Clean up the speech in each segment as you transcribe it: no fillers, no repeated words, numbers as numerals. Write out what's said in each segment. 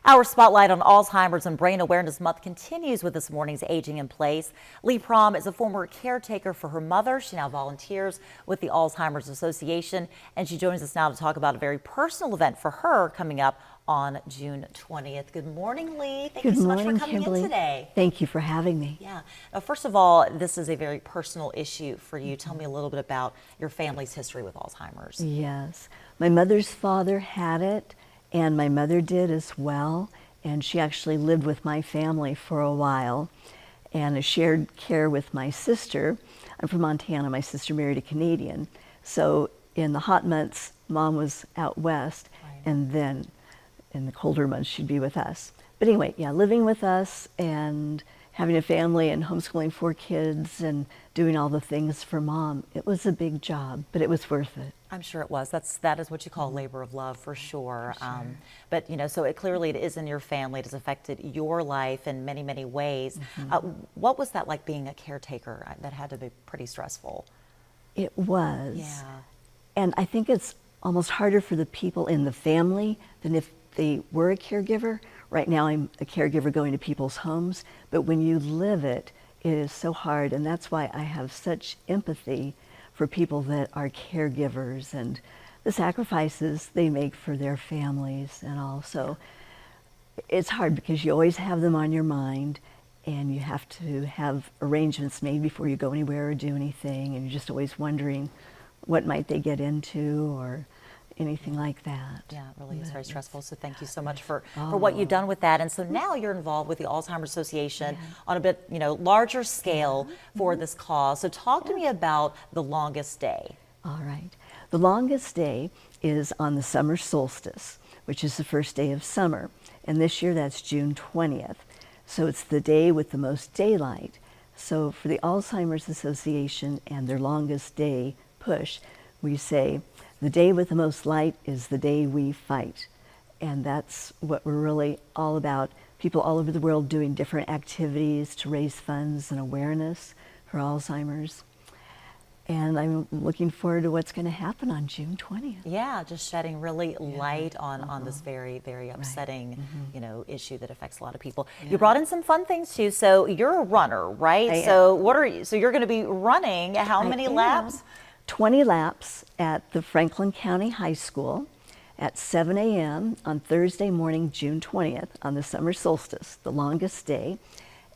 Our spotlight on Alzheimer's and Brain Awareness Month continues with this morning's Aging in Place. Leigh Prom is a former caretaker for her mother. She now volunteers with the Alzheimer's Association, and she joins us now to talk about a very personal event for her coming up on June 20th. Good morning, Leigh. Thank you so much for coming Kimberly. in today. Thank you for having me. Yeah. Now, first of all, this is a very personal issue for you. Tell me a little bit about your family's history with Alzheimer's. Yes. My mother's father had it, and my mother did as well. And she actually lived with my family for a while and shared care with my sister. I'm from Montana. My sister married a Canadian. So in the hot months, Mom was out west, and then in the colder months, she'd be with us. But anyway, yeah, living with us and having a family and homeschooling 4 kids and doing all the things for Mom, it was a big job, but it was worth it. I'm sure it was. That is what you call labor of love for sure. But you know, so clearly it is in your family. It has affected your life in many, many ways. What was that like being a caretaker? That had to be pretty stressful. It was. Yeah. And I think it's almost harder for the people in the family than if they were a caregiver. Right now I'm a caregiver going to people's homes, but when you live it, it is so hard, and that's why I have such empathy for people that are caregivers and the sacrifices they make for their families. And also it's hard because you always have them on your mind, and you have to have arrangements made before you go anywhere or do anything, and you're just always wondering what might they get into or anything like that. Yeah, it really is very stressful. So thank you so much for what you've done with that. And so now you're involved with the Alzheimer's Association on a bit, larger scale for this cause. So talk to me about the Longest Day. All right. The Longest Day is on the summer solstice, which is the first day of summer. And this year that's June 20th. So it's the day with the most daylight. So for the Alzheimer's Association and their Longest Day push, we say, the day with the most light is the day we fight. And that's what we're really all about. People all over the world doing different activities to raise funds and awareness for Alzheimer's. And I'm looking forward to what's going to happen on June 20th. Yeah, just shedding really light on this very, very upsetting, issue that affects a lot of people. You brought in some fun things too. So you're a runner, right? So what are you? So you're going to be running how many laps? 20 laps at the Franklin County High School at 7 a.m. on Thursday morning, June 20th, on the summer solstice, the longest day.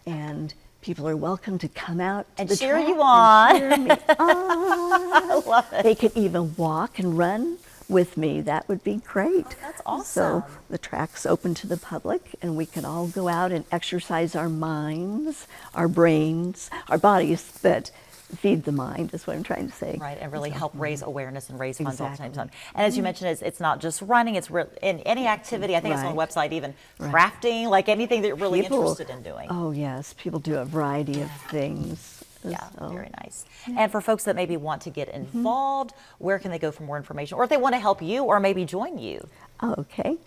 And people are welcome to come out to the cheer track you on. and cheer me on. I love it. They could even walk and run with me. That would be great. Oh, that's awesome. So the track's open to the public, and we can all go out and exercise our minds, our brains, our bodies, but feed the mind is what I'm trying to say. Right, and really help raise awareness and raise funds all the time. And as you mentioned, it's not just running, it's in any activity. I think it's on the website, even crafting, like anything that you're really interested in doing. Oh yes, people do a variety of things. Yeah, very nice. And for folks that maybe want to get involved, where can they go for more information? Or if they want to help you or maybe join you? Okay,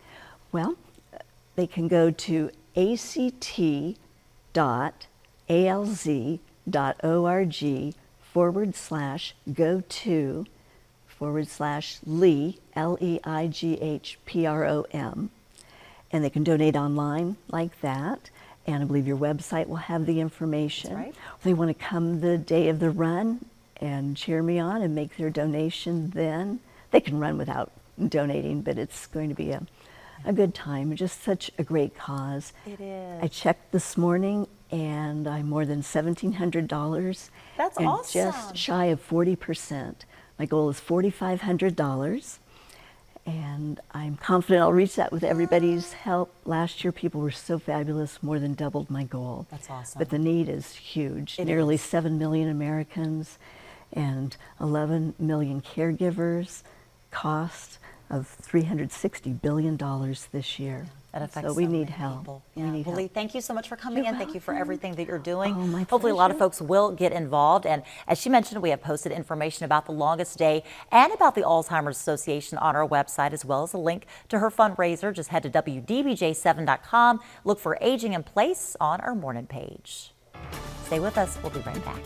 well, they can go to act.alz.org/go/Leigh, Leighprom, and they can donate online like that. And I believe your website will have the information. That's right. If they want to come the day of the run and cheer me on and make their donation then, they can run without donating, but it's going to be a good time. Just such a great cause. It is. I checked this morning and I'm more than $1,700. That's and awesome. Just shy of 40%. My goal is $4,500. And I'm confident I'll reach that with everybody's help. Last year, people were so fabulous, more than doubled my goal. That's awesome. But the need is huge. Nearly 7 million Americans and 11 million caregivers, cost of $360 billion this year. That affects so we so need many help. people. We need Well, help. Leigh, thank you so much for coming You're in. Thank you for everything that you're doing. Oh, my Hopefully a lot of pleasure. folks will get involved. And as she mentioned, we have posted information about the Longest Day and about the Alzheimer's Association on our website, as well as a link to her fundraiser. Just head to WDBJ7.com. Look for Aging in Place on our morning page. Stay with us. We'll be right back.